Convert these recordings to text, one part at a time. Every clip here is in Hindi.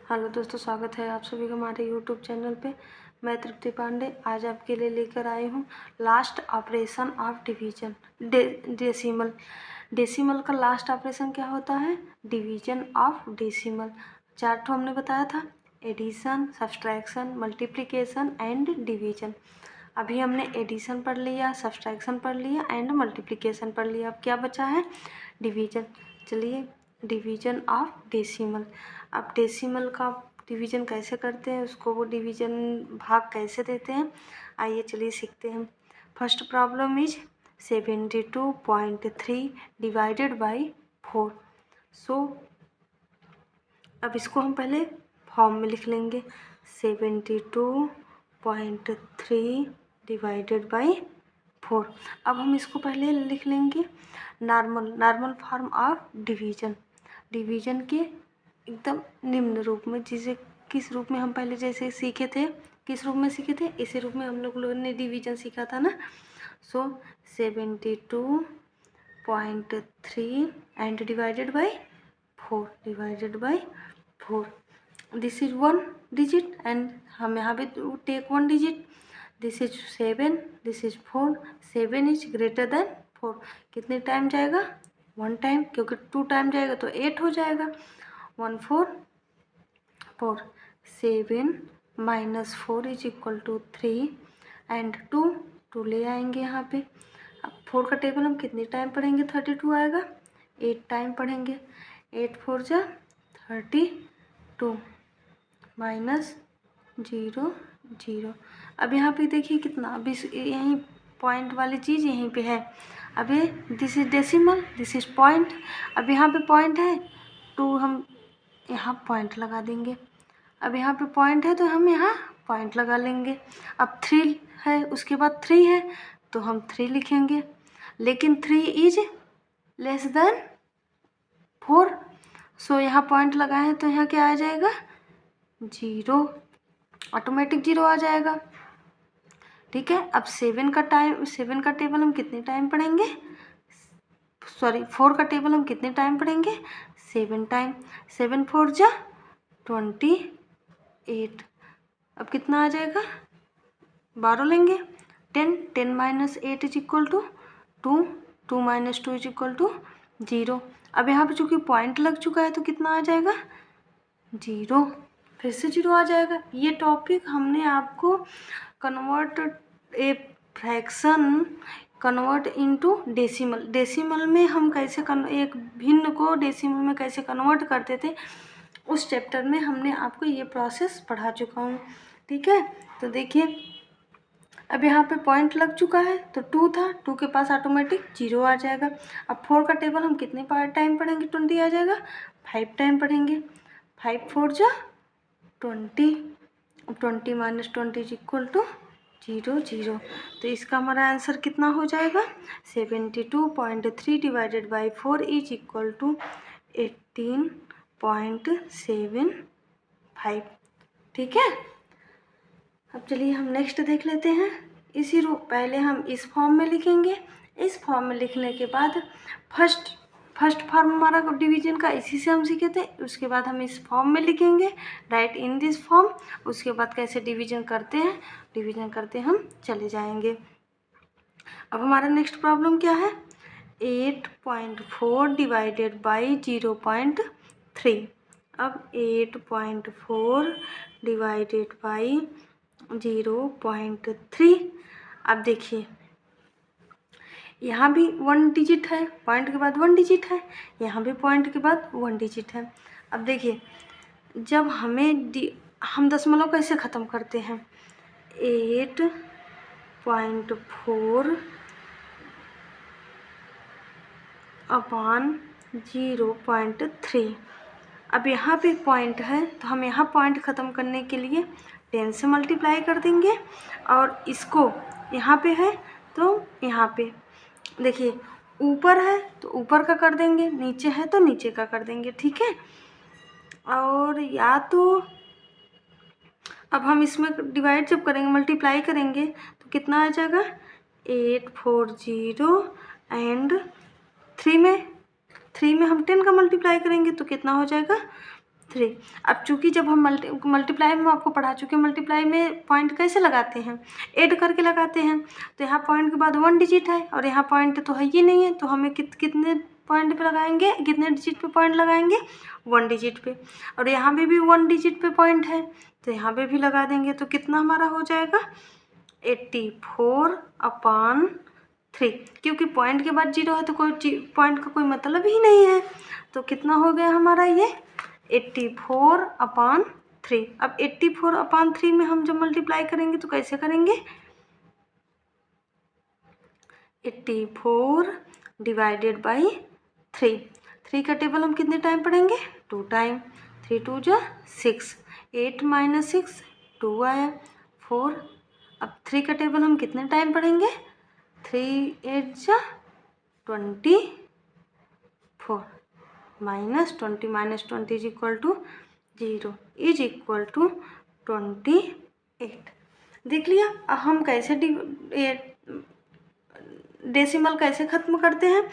हेलो दोस्तों, स्वागत है आप सभी का हमारे यूट्यूब चैनल पे। मैं तृप्ति पांडे आज आपके लिए लेकर आई हूँ last operation of division decimal. Decimal का लास्ट ऑपरेशन क्या होता है? Division of decimal. चार ठो हमने बताया था, addition, subtraction, multiplication and division. अभी हमने एडिशन पढ़ लिया, सब्सट्रैक्शन पढ़ लिया एंड मल्टीप्लिकेशन पढ़ लिया। अब क्या बचा है? डिवीजन। चलिए, डिवीजन ऑफ डेसिमल। अब डेसिमल का डिवीजन कैसे करते हैं, उसको वो डिवीजन भाग कैसे देते हैं, आइए चलिए सीखते हैं। First problem is 72.3 divided by 4। सो अब इसको हम पहले फॉर्म में लिख लेंगे। 72.3 डिवाइडेड बाई 4। अब हम इसको पहले लिख लेंगे normal form of division. Division के एकदम निम्न रूप में, जिसे किस रूप में हम पहले जैसे सीखे थे, किस रूप में सीखे थे, इसी रूप में हम लोगों ने डिवीजन सीखा था ना। So 72.3 and divided by 4 divided by 4। This is 1 digit and हम यहाँ पे take 1 digit. This is 7, this is 4। 7 is greater than 4। कितने टाइम जाएगा? 1 टाइम, क्योंकि 2 टाइम जाएगा तो 8 हो जाएगा। 1 4 4। 7 minus 4 is equal to 3 and 2 ले आएंगे यहाँ पे। अब 4 का टेबल हम कितने टाइम पढ़ेंगे? 32 आएगा, 8 टाइम पढ़ेंगे। 8 4 जा 32 माइनस 0 0। अब यहाँ पे देखिए कितना, अभी यहीं पॉइंट वाली चीज़ यहीं पे है। अब ये this is decimal, this is point. अब यहाँ पे पॉइंट है 2, हम यहाँ पॉइंट लगा देंगे। अब यहाँ पे पॉइंट है तो हम यहाँ पॉइंट लगा लेंगे। अब 3 है, उसके बाद 3 है तो हम 3 लिखेंगे, लेकिन 3 इज लेस देन 4। सो यहाँ पॉइंट लगाए हैं तो यहाँ क्या आ जाएगा? 0, ऑटोमेटिक 0 आ जाएगा। ठीक है। अब 7 का टेबल हम कितने टाइम पढ़ेंगे? 4 का टेबल हम कितने टाइम पढ़ेंगे? 7 टाइम। 7 4 जा 28। अब कितना आ जाएगा? 12 लेंगे। 10 minus 8 is equal to 2। 2 minus 2 is equal to 0। अब यहाँ पे चूँकि पॉइंट लग चुका है तो कितना आ जाएगा? 0। फिर से 0 आ जाएगा। ये टॉपिक हमने आपको convert a fraction convert into decimal, decimal में हम कैसे एक भिन्न को डेसिमल में कैसे कन्वर्ट करते थे, उस चैप्टर में हमने आपको ये प्रोसेस पढ़ा चुका हूँ। ठीक है। तो देखिए, अब यहाँ पे पॉइंट लग चुका है तो 2 था, 2 के पास ऑटोमेटिक 0 आ जाएगा। अब 4 का टेबल हम कितने टाइम पढ़ेंगे? 20 आ जाएगा, 5 टाइम पढ़ेंगे। 5 4 जा 20। 20 माइनस 20 इज इक्वल टू 0 0। तो इसका हमारा आंसर कितना हो जाएगा? 72.3 divided by 4 is equal to 18.75। ठीक है। अब चलिए हम नेक्स्ट देख लेते हैं। इसी रूप पहले हम इस फॉर्म में लिखेंगे। इस फॉर्म में लिखने के बाद फर्स्ट फॉर्म हमारा डिवीजन का इसी से हम सीखे थे। उसके बाद हम इस फॉर्म में लिखेंगे, राइट इन दिस फॉर्म। उसके बाद कैसे डिवीजन करते हैं, डिवीजन करते हम चले जाएंगे। अब हमारा नेक्स्ट प्रॉब्लम क्या है? 8.4 डिवाइडेड बाई 0.3। अब 8.4 डिवाइडेड बाई 0.3। अब देखिए, यहाँ भी 1 डिजिट है, पॉइंट के बाद 1 डिजिट है, यहाँ भी पॉइंट के बाद 1 डिजिट है। अब देखिए, जब हम दशमलव कैसे ख़त्म करते हैं? 8.4 अपॉन 0.3। अब यहाँ पे पॉइंट है तो हम यहाँ पॉइंट ख़त्म करने के लिए 10 से मल्टीप्लाई कर देंगे, और इसको यहाँ पे है तो यहाँ पे देखिए, ऊपर है तो ऊपर का कर देंगे, नीचे है तो नीचे का कर देंगे। ठीक है। और या तो अब हम इसमें डिवाइड जब करेंगे, मल्टीप्लाई करेंगे तो कितना आ जाएगा? 840 एंड 3 में हम 10 का मल्टीप्लाई करेंगे तो कितना हो जाएगा? 3। अब चूँकि जब हम मल्टीप्लाई में आपको पढ़ा चुके हैं, मल्टीप्लाई में पॉइंट कैसे लगाते हैं, ऐड करके लगाते हैं। तो यहाँ पॉइंट के बाद 1 डिजिट है और यहाँ पॉइंट तो है ही नहीं है, तो हमें कितने पॉइंट पे लगाएंगे, कितने डिजिट पे पॉइंट लगाएंगे, 1 डिजिट पे। और यहाँ पे भी 1 डिजिट पे पॉइंट है, तो यहाँ पे भी लगा देंगे। तो कितना हमारा हो जाएगा 84/3, क्योंकि पॉइंट के बाद 0 है तो कोई पॉइंट का कोई मतलब ही नहीं है। तो कितना हो गया हमारा ये 84/3। अब 84/3 में हम जब मल्टीप्लाई करेंगे तो कैसे करेंगे, 84 डिवाइडेड बाई 3। 3 का टेबल हम कितने टाइम पढ़ेंगे, 2 टाइम। 3 2 जा 6, 8 - 6 2 आया 4। अब 3 का टेबल हम कितने टाइम पढ़ेंगे, 3 8 जा 24 -20 - 20 is equal to 0 is equal to 28। देख लिया। अब हम कैसे डेसिमल कैसे ख़त्म करते हैं,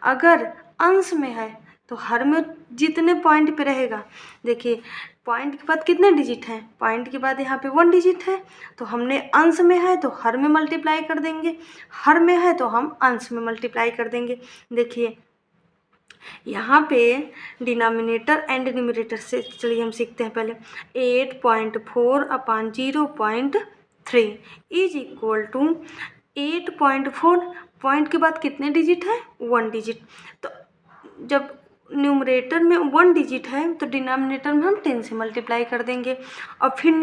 अगर अंश में है तो हर में जितने पॉइंट पे रहेगा, देखिए पॉइंट के बाद कितने डिजिट हैं, पॉइंट के बाद यहाँ पे 1 डिजिट है, तो हमने अंश में है तो हर में मल्टीप्लाई कर देंगे, हर में है तो हम अंश में मल्टीप्लाई कर देंगे। देखिए यहाँ पे डिनोमिनेटर एंड न्यूमरेटर से चलिए हम सीखते हैं पहले। 8.4/0.3 इज इक्वल टू 8.4। पॉइंट के बाद कितने डिजिट है, 1 डिजिट। तो जब न्यूमरेटर में 1 डिजिट है तो डिनोमिनेटर में हम 10 से मल्टीप्लाई कर देंगे, और फिर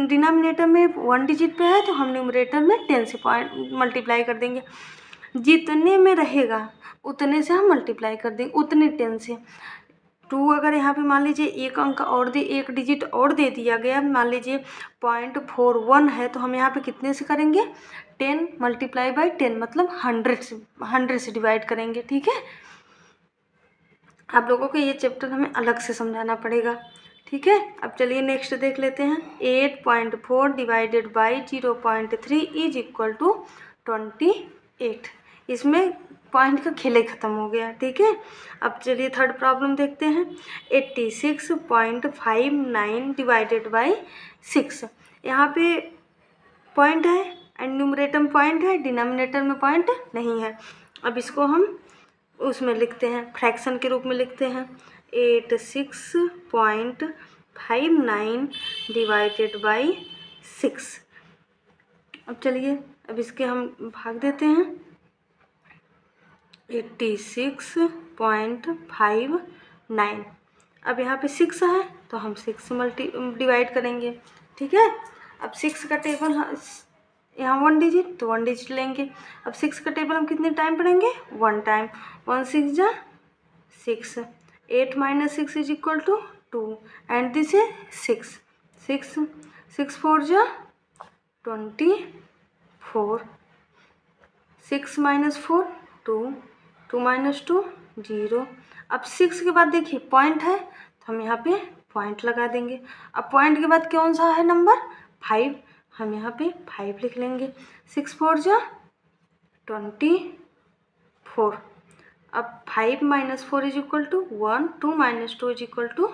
डिनोमिनेटर में 1 डिजिट पे है तो हम न्यूमरेटर में 10 से पॉइंट मल्टीप्लाई कर देंगे। जितने में रहेगा उतने से हम मल्टीप्लाई कर देंगे, उतने 10 से। 2 अगर यहाँ पे मान लीजिए एक अंक और एक डिजिट और दे दिया गया, मान लीजिए 0.41 है, तो हम यहाँ पे कितने से करेंगे, 10 × 10 मतलब 100 से डिवाइड करेंगे। ठीक है, आप लोगों को ये चैप्टर हमें अलग से समझाना पड़ेगा। ठीक है, अब चलिए नेक्स्ट देख लेते हैं। 8.4 divided by 0.3 is equal to 28। इसमें पॉइंट का खेल ही ख़त्म हो गया। ठीक है, अब चलिए थर्ड प्रॉब्लम देखते हैं। 86.59 डिवाइडेड बाई 6। यहाँ पे पॉइंट है एंड न्यूमरेटर में पॉइंट है, डिनोमिनेटर में पॉइंट नहीं है। अब इसको हम उसमें लिखते हैं, फ्रैक्शन के रूप में लिखते हैं। 86.59 डिवाइडेड बाई 6। अब चलिए अब इसके हम भाग देते हैं। 86.59। अब यहाँ पे 6 है तो हम 6 से डिवाइड करेंगे। ठीक है, अब 6 का टेबल यहाँ 1 डिजिट तो 1 डिजिट लेंगे। अब 6 का टेबल हम कितने टाइम पढ़ेंगे, 1 टाइम। 1 6 जा 6, 8 - 6 is equal to 2 and this is 6। 6 4 जा 24, 6 - 4 2, 2 - 2 0। अब 6 के बाद देखिए पॉइंट है तो हम यहाँ पे पॉइंट लगा देंगे। अब पॉइंट के बाद कौन सा है नंबर, 5, हम यहाँ पे 5 लिख लेंगे। 6 4 जा 24। अब 5 - 4 is equal to 1, 2 - 2 is equal to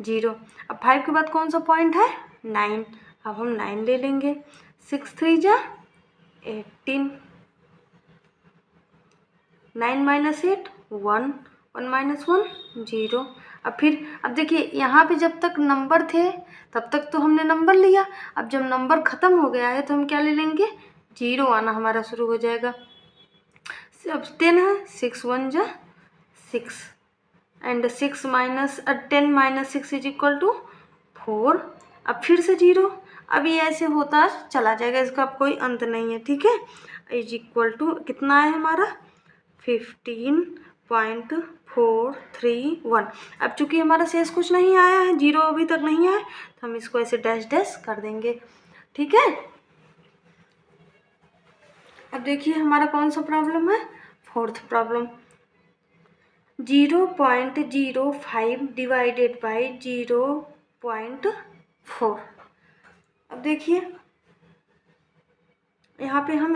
0। अब 5 के बाद कौन सा पॉइंट है, 9, अब हम 9 ले लेंगे। 6 3 जा 18, 9 - 8 1, 1 - 1 0। अब देखिए यहाँ पे जब तक नंबर थे तब तक तो हमने नंबर लिया, अब जब नंबर ख़त्म हो गया है तो हम क्या ले लेंगे, 0 आना हमारा शुरू हो जाएगा। अब 10 है, 6 1 जा 6 एंड 10 - 6 इज इक्वल टू 4। अब फिर से 0। अब ये ऐसे होता चला जाएगा, इसका अब कोई अंत नहीं है। ठीक है, इज इक्वल टू कितना है हमारा 15.431। अब चूंकि हमारा शेष कुछ नहीं आया है, 0 अभी तक नहीं आया, तो हम इसको ऐसे डैश डैश कर देंगे। ठीक है, अब देखिए हमारा कौन सा प्रॉब्लम है, फोर्थ प्रॉब्लम। 0.05 divided by 0.4। अब देखिए यहाँ पे हम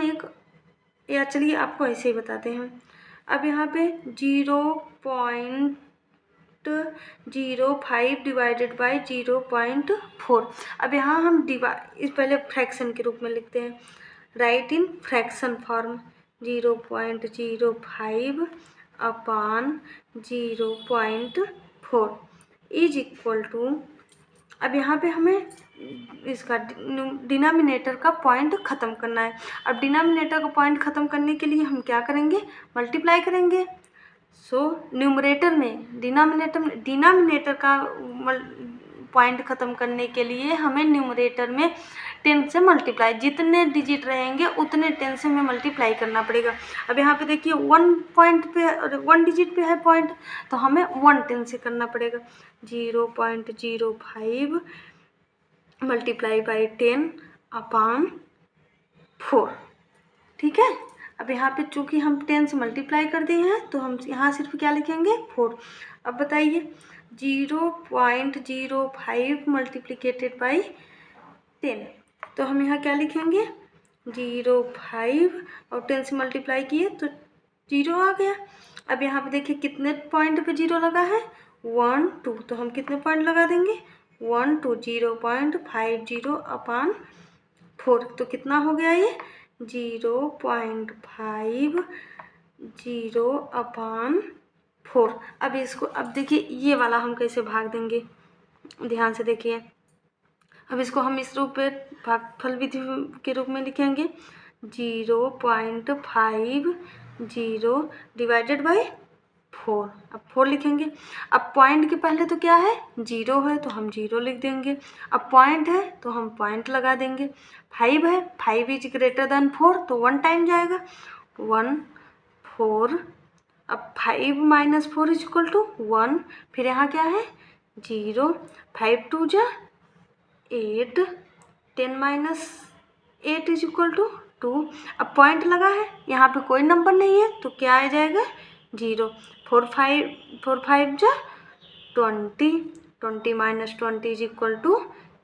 या चलिए आपको ऐसे ही बताते हैं। अब यहाँ पे 0.05 0.05 डिवाइडेड बाई 0.4। अब यहाँ हम इस पहले फ्रैक्शन के रूप में लिखते हैं, right in fraction form 0.05 upon 0.4 is equal to, अब यहाँ पे हमें इसका डिनोमिनेटर का पॉइंट ख़त्म करना है। अब डिनोमिनेटर का पॉइंट ख़त्म करने के लिए हम क्या करेंगे, मल्टीप्लाई करेंगे। सो न्यूमरेटर में डिनोमिनेटर का पॉइंट ख़त्म करने के लिए हमें न्यूमरेटर में 10 से मल्टीप्लाई, जितने डिजिट रहेंगे उतने 10 से हमें मल्टीप्लाई करना पड़ेगा। अब यहाँ पे देखिए 1 डिजिट पे है पॉइंट, तो हमें 110 से करना पड़ेगा। 0.05 मल्टीप्लाई बाई 10 अपान 4, ठीक है। अब यहाँ पे चूँकि हम 10 से मल्टीप्लाई कर दिए हैं तो हम यहाँ सिर्फ क्या लिखेंगे, 4। अब बताइए 0.05 मल्टीप्लिकेटेड बाई 10, तो हम यहाँ क्या लिखेंगे, 0.5 और 10 से मल्टीप्लाई किए तो 0 आ गया। अब यहाँ पे देखिए कितने पॉइंट पे 0 लगा है, 1 2, तो हम कितने पॉइंट लगा देंगे, 1 2, 0.50 अपान 4, तो कितना हो गया ये 0.50 अपान 4। अब इसको, अब देखिए ये वाला हम कैसे भाग देंगे, ध्यान से देखिए। अब इसको हम इस रूप में भागफल विधि के रूप में लिखेंगे, 0.50 डिवाइडेड बाई 4। अब 4 लिखेंगे। अब पॉइंट के पहले तो क्या है, 0 है तो हम 0 लिख देंगे। अब पॉइंट है तो हम पॉइंट लगा देंगे। 5 है, 5 इज ग्रेटर देन 4 तो 1 टाइम जाएगा, 1 4। अब 5 माइनस 4 इज इक्वल टू 1, फिर यहाँ क्या है 0, 5 2 जा 8, 10 माइनस 8 इज इक्वल टू 2। अब पॉइंट लगा है, यहाँ पे कोई नंबर नहीं है तो क्या आ जाएगा 0, 4 5 जा 20, 20 माइनस 20 इज इक्वल टू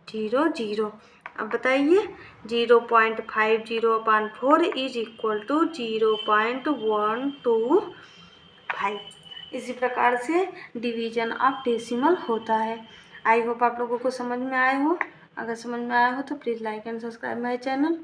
0 0। अब बताइए 0.50 अपान 4 इज इक्वल टू 0.125। इसी प्रकार से डिवीजन ऑफ डेसिमल होता है। आई होप आप लोगों को समझ में आए हो। अगर समझ में आया हो तो please like and subscribe my channel.